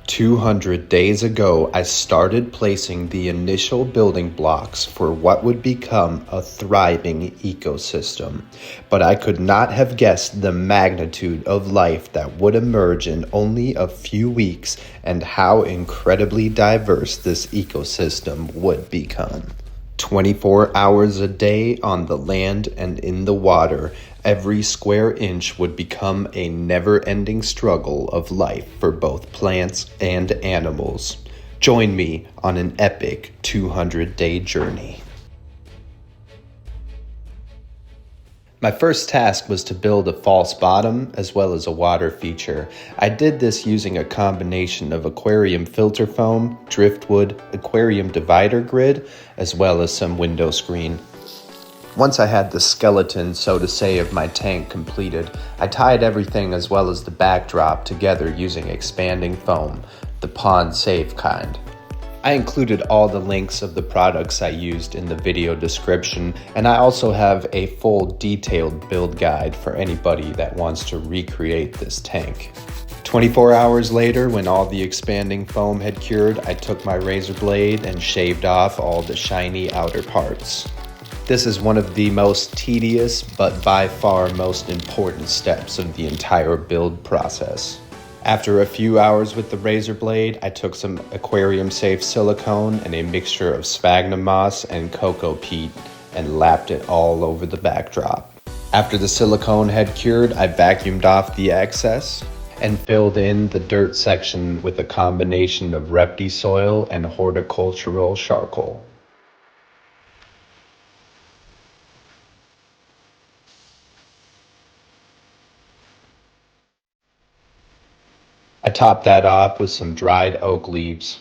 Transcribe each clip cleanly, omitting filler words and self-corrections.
200 days ago, I started placing the initial building blocks for what would become a thriving ecosystem. But I could not have guessed the magnitude of life that would emerge in only a few weeks and how incredibly diverse this ecosystem would become. 24 hours a day on the land and in the water, every square inch would become a never-ending struggle of life for both plants and animals. Join me on an epic 200-day journey. My first task was to build a false bottom as well as a water feature. I did this using a combination of aquarium filter foam, driftwood, aquarium divider grid, as well as some window screen. Once I had the skeleton, so to say, of my tank completed, I tied everything as well as the backdrop together using expanding foam, the pond-safe kind. I included all the links of the products I used in the video description, and I also have a full detailed build guide for anybody that wants to recreate this tank. 24 hours later, when all the expanding foam had cured, I took my razor blade and shaved off all the shiny outer parts. This is one of the most tedious, but by far most important steps of the entire build process. After a few hours with the razor blade, I took some aquarium-safe silicone and a mixture of sphagnum moss and cocoa peat and lapped it all over the backdrop. After the silicone had cured, I vacuumed off the excess and filled in the dirt section with a combination of Repti soil and horticultural charcoal. I topped that off with some dried oak leaves.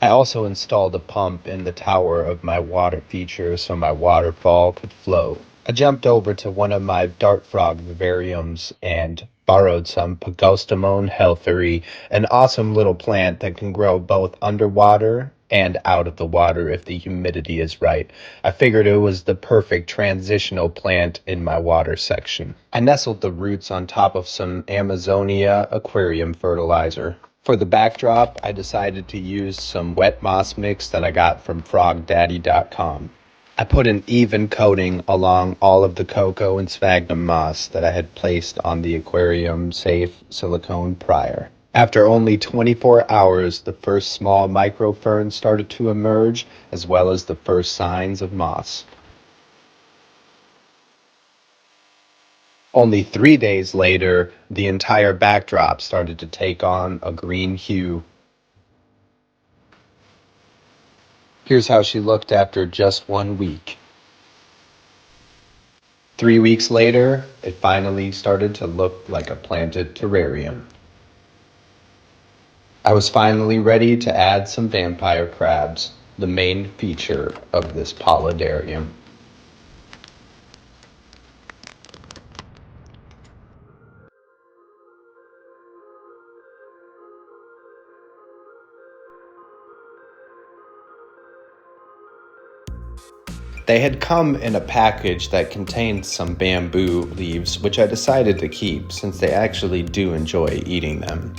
I also installed a pump in the tower of my water feature so my waterfall could flow. I jumped over to one of my dart frog vivariums and borrowed some Pagostemon helferi, an awesome little plant that can grow both underwater and out of the water if the humidity is right. I figured it was the perfect transitional plant in my water section. I nestled the roots on top of some Amazonia aquarium fertilizer. For the backdrop, I decided to use some wet moss mix that I got from frogdaddy.com. I put an even coating along all of the cocoa and sphagnum moss that I had placed on the aquarium-safe silicone prior. After only 24 hours, the first small microferns started to emerge, as well as the first signs of moss. Only 3 days later, the entire backdrop started to take on a green hue. Here's how she looked after just 1 week. 3 weeks later, it finally started to look like a planted terrarium. I was finally ready to add some vampire crabs, the main feature of this polydarium. They had come in a package that contained some bamboo leaves, which I decided to keep since they actually do enjoy eating them.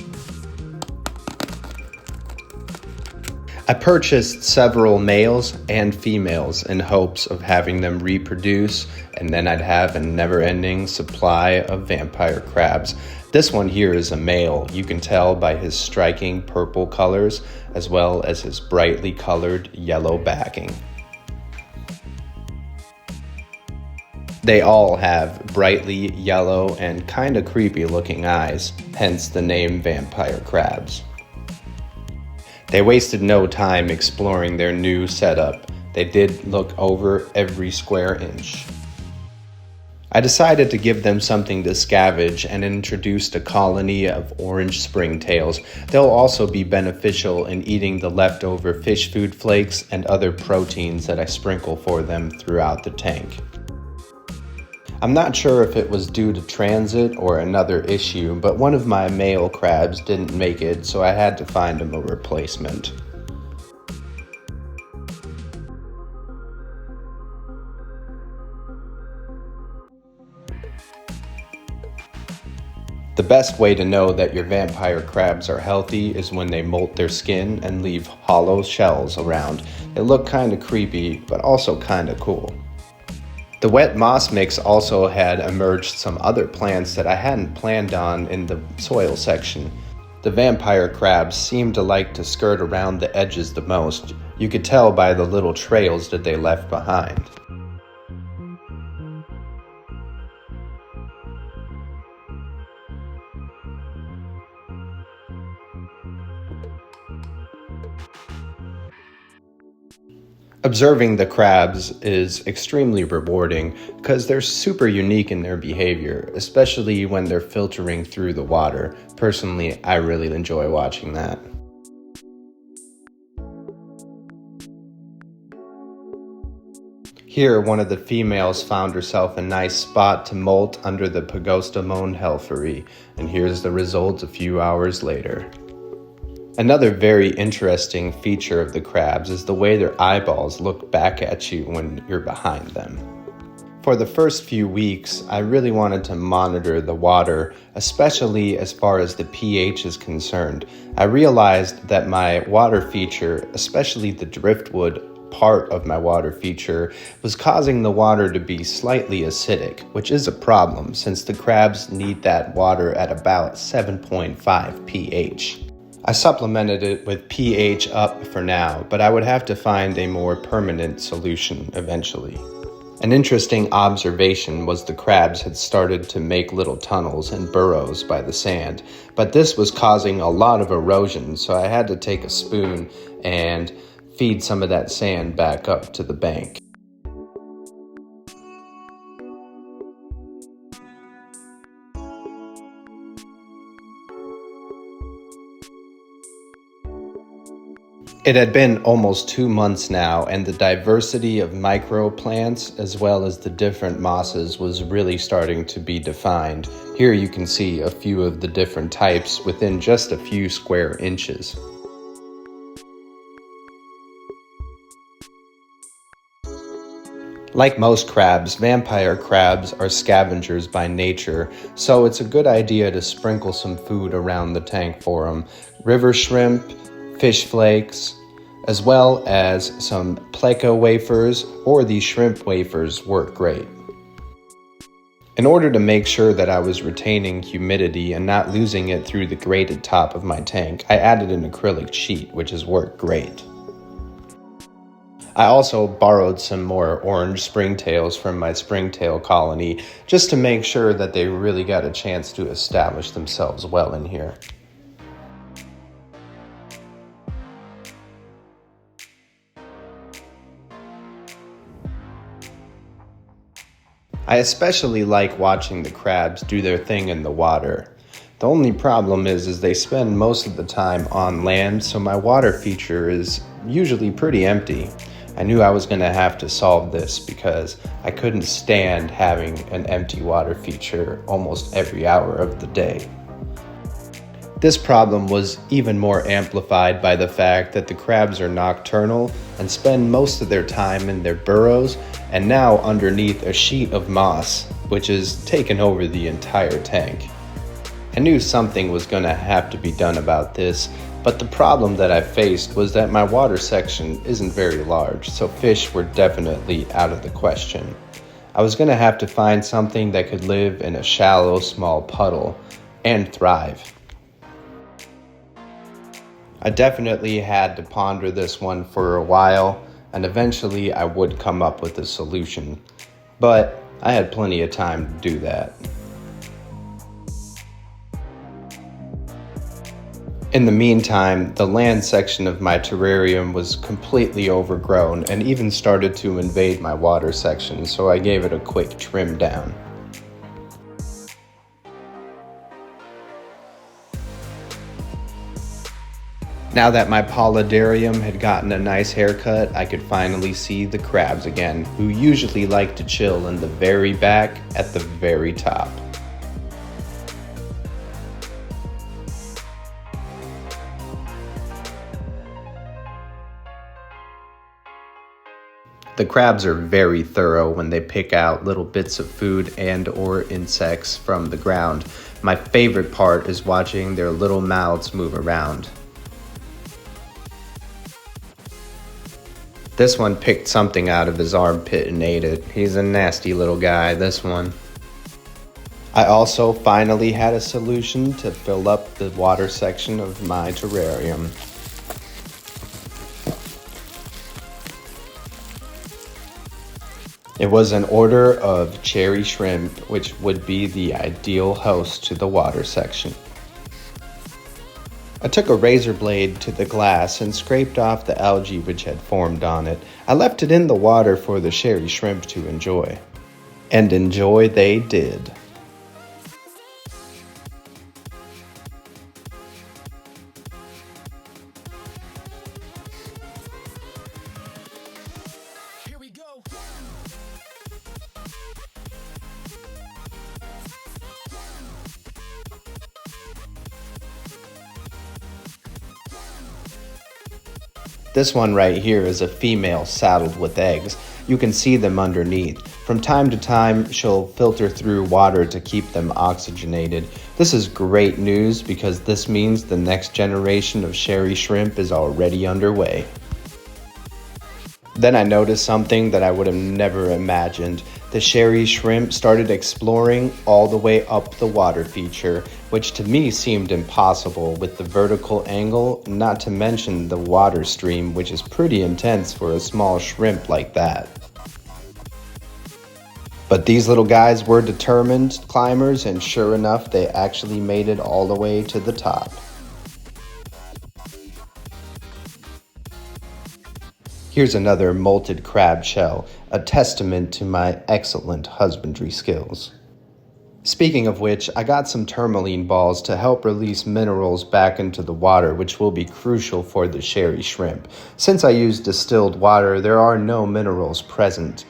I purchased several males and females in hopes of having them reproduce, and then I'd have a never-ending supply of vampire crabs. This one here is a male. You can tell by his striking purple colors as well as his brightly colored yellow backing. They all have brightly yellow and kinda creepy looking eyes, hence the name vampire crabs. They wasted no time exploring their new setup. They did look over every square inch. I decided to give them something to scavenge and introduced a colony of orange springtails. They'll also be beneficial in eating the leftover fish food flakes and other proteins that I sprinkle for them throughout the tank. I'm not sure if it was due to transit or another issue, but one of my male crabs didn't make it, so I had to find him a replacement. The The best way to know that your vampire crabs are healthy is when they molt their skin and leave hollow shells around. They look kinda creepy, but also kinda cool. The wet moss mix also had emerged some other plants that I hadn't planned on in the soil section. The vampire crabs seemed to like to skirt around the edges the most. You could tell by the little trails that they left behind. Observing the crabs is extremely rewarding because they're super unique in their behavior, especially when they're filtering through the water. Personally, I really enjoy watching that. Here, one of the females found herself a nice spot to molt under the Pagostemon helferi, and here's the result a few hours later. Another very interesting feature of the crabs is the way their eyeballs look back at you when you're behind them. For the first few weeks, I really wanted to monitor the water, especially as far as the pH is concerned. I realized that my water feature, especially the driftwood part of my water feature, was causing the water to be slightly acidic, which is a problem since the crabs need that water at about 7.5 pH. I supplemented it with pH up for now, but I would have to find a more permanent solution eventually. An interesting observation was the crabs had started to make little tunnels and burrows by the sand, but this was causing a lot of erosion, so I had to take a spoon and feed some of that sand back up to the bank. It had been almost 2 months now, and the diversity of microplants as well as the different mosses was really starting to be defined. Here you can see a few of the different types within just a few square inches. Like most crabs, vampire crabs are scavengers by nature, so it's a good idea to sprinkle some food around the tank for them. River shrimp, fish flakes, as well as some pleco wafers or these shrimp wafers work great. In order to make sure that I was retaining humidity and not losing it through the grated top of my tank, I added an acrylic sheet, which has worked great. I also borrowed some more orange springtails from my springtail colony just to make sure that they really got a chance to establish themselves well in here. I especially like watching the crabs do their thing in the water. The only problem is they spend most of the time on land, so my water feature is usually pretty empty. I knew I was going to have to solve this because I couldn't stand having an empty water feature almost every hour of the day. This problem was even more amplified by the fact that the crabs are nocturnal and spend most of their time in their burrows and now underneath a sheet of moss, which has taken over the entire tank. I knew something was going to have to be done about this, but the problem that I faced was that my water section isn't very large, so fish were definitely out of the question. I was going to have to find something that could live in a shallow, small puddle and thrive. I definitely had to ponder this one for a while, and eventually I would come up with a solution, but I had plenty of time to do that. In the meantime, the land section of my terrarium was completely overgrown and even started to invade my water section, so I gave it a quick trim down. Now that my paludarium had gotten a nice haircut, I could finally see the crabs again, who usually like to chill in the very back at the very top. The crabs are very thorough when they pick out little bits of food and or insects from the ground. My favorite part is watching their little mouths move around. This one picked something out of his armpit and ate it. He's a nasty little guy, this one. I also finally had a solution to fill up the water section of my terrarium. It was an order of cherry shrimp, which would be the ideal host to the water section. I took a razor blade to the glass and scraped off the algae which had formed on it. I left it in the water for the cherry shrimp to enjoy. And enjoy they did. This one right here is a female saddled with eggs. You can see them underneath. From time to time, she'll filter through water to keep them oxygenated. This is great news because this means the next generation of cherry shrimp is already underway. Then I noticed something that I would have never imagined. The cherry shrimp started exploring all the way up the water feature, which to me seemed impossible with the vertical angle, not to mention the water stream, which is pretty intense for a small shrimp like that. But these little guys were determined climbers, and sure enough, they actually made it all the way to the top. Here's another molted crab shell, a testament to my excellent husbandry skills. Speaking of which, I got some tourmaline balls to help release minerals back into the water, which will be crucial for the cherry shrimp. Since I use distilled water, there are no minerals present.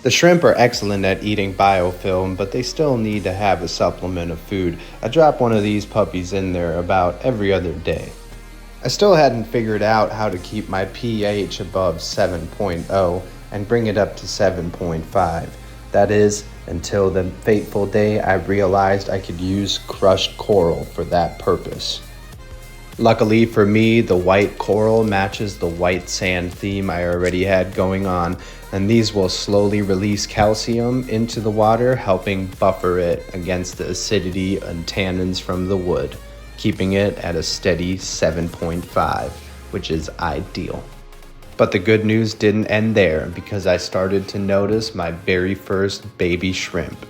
The shrimp are excellent at eating biofilm, but they still need to have a supplement of food. I drop one of these puppies in there about every other day. I still hadn't figured out how to keep my pH above 7.0 and bring it up to 7.5. That is, until the fateful day I realized I could use crushed coral for that purpose. Luckily for me, the white coral matches the white sand theme I already had going on, and these will slowly release calcium into the water, helping buffer it against the acidity and tannins from the wood, keeping it at a steady 7.5, which is ideal. But the good news didn't end there, because I started to notice my very first baby shrimp.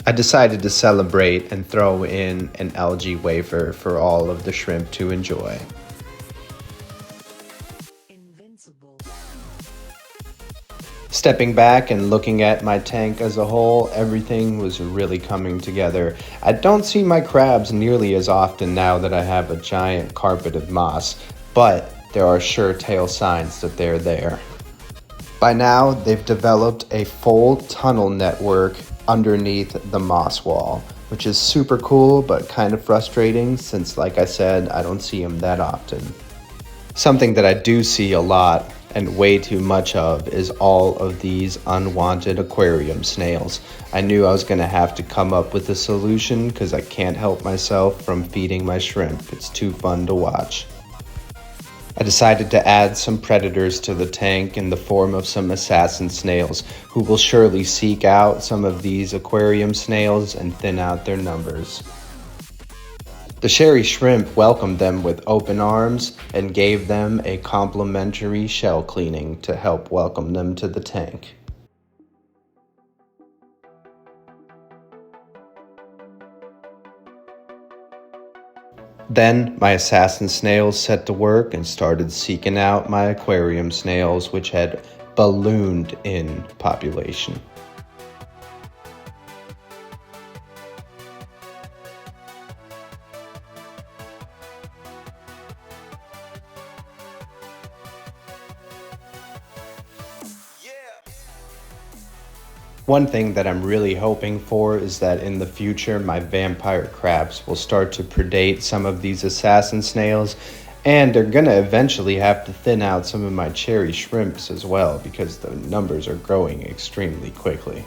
I decided to celebrate and throw in an algae wafer for all of the shrimp to enjoy. Stepping back and looking at my tank as a whole, everything was really coming together. I don't see my crabs nearly as often now that I have a giant carpet of moss, but there are sure tale signs that they're there. By now, they've developed a full tunnel network underneath the moss wall, which is super cool but kind of frustrating since, like I said, I don't see them that often. Something that I do see a lot and way too much of is all of these unwanted aquarium snails. I knew I was going to have to come up with a solution because I can't help myself from feeding my shrimp. It's too fun to watch. I decided to add some predators to the tank in the form of some assassin snails, who will surely seek out some of these aquarium snails and thin out their numbers. The cherry shrimp welcomed them with open arms and gave them a complimentary shell cleaning to help welcome them to the tank. Then my assassin snails set to work and started seeking out my aquarium snails, which had ballooned in population. One thing that I'm really hoping for is that in the future my vampire crabs will start to predate some of these assassin snails, And they're gonna eventually have to thin out some of my cherry shrimps as well because the numbers are growing extremely quickly.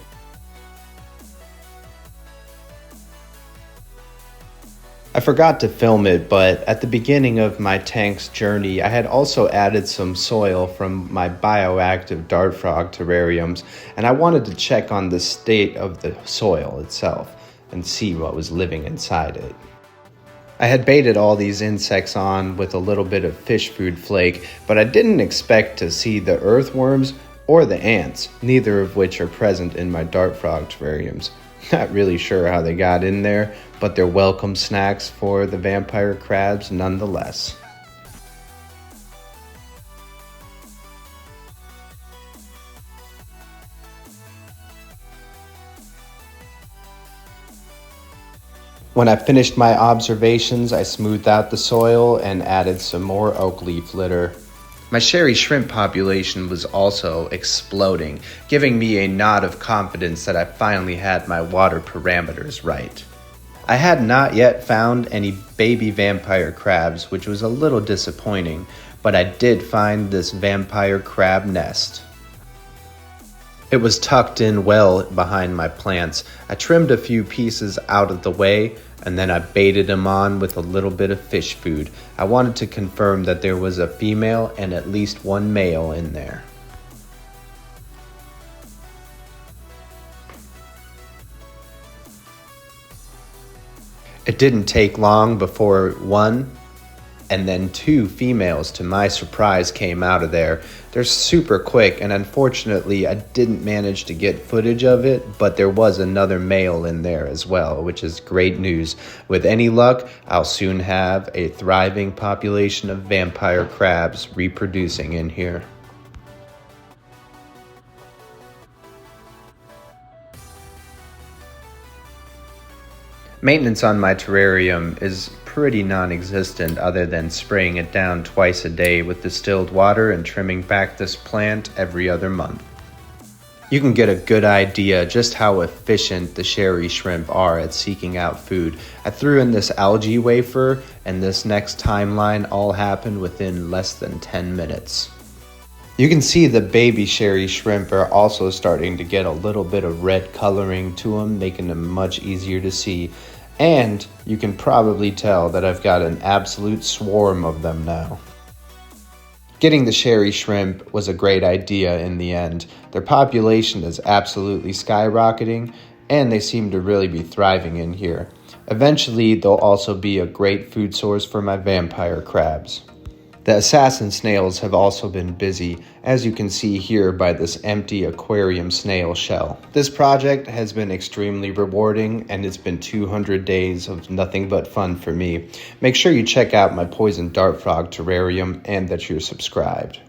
I forgot to film it, but at the beginning of my tank's journey, I had also added some soil from my Bioactive dart frog terrariums, and I wanted to check on the state of the soil itself and see what was living inside it. I had baited all these insects on with a little bit of fish food flake, but I didn't expect to see the earthworms or the ants, neither of which are present in my dart frog terrariums. Not really sure how they got in there, but they're welcome snacks for the vampire crabs nonetheless. When I finished my observations, I smoothed out the soil and added some more oak leaf litter. My cherry shrimp population was also exploding, giving me a nod of confidence that I finally had my water parameters right. I had not yet found any baby vampire crabs, which was a little disappointing, but I did find this vampire crab nest. It was tucked in well behind my plants. I trimmed a few pieces out of the way, and then I baited them on with a little bit of fish food. I wanted to confirm that there was a female and at least one male in there. It didn't take long before one and then two females, to my surprise, came out of there. They're super quick, and unfortunately I didn't manage to get footage of it, but there was another male in there as well, which is great news. With any luck, I'll soon have a thriving population of vampire crabs reproducing in here. Maintenance on my terrarium is pretty non-existent other than spraying it down twice a day with distilled water and trimming back this plant every other month. You can get a good idea just how efficient the cherry shrimp are at seeking out food. I threw in this algae wafer, and this next timeline all happened within less than 10 minutes. You can see the baby cherry shrimp are also starting to get a little bit of red coloring to them, making them much easier to see. And you can probably tell that I've got an absolute swarm of them now. Getting the cherry shrimp was a great idea in the end. Their population is absolutely skyrocketing, and they seem to really be thriving in here. Eventually, they'll also be a great food source for my vampire crabs. The assassin snails have also been busy, as you can see here by this empty aquarium snail shell. This project has been extremely rewarding, and it's been 200 days of nothing but fun for me. Make sure you check out my poison dart frog terrarium and that you're subscribed.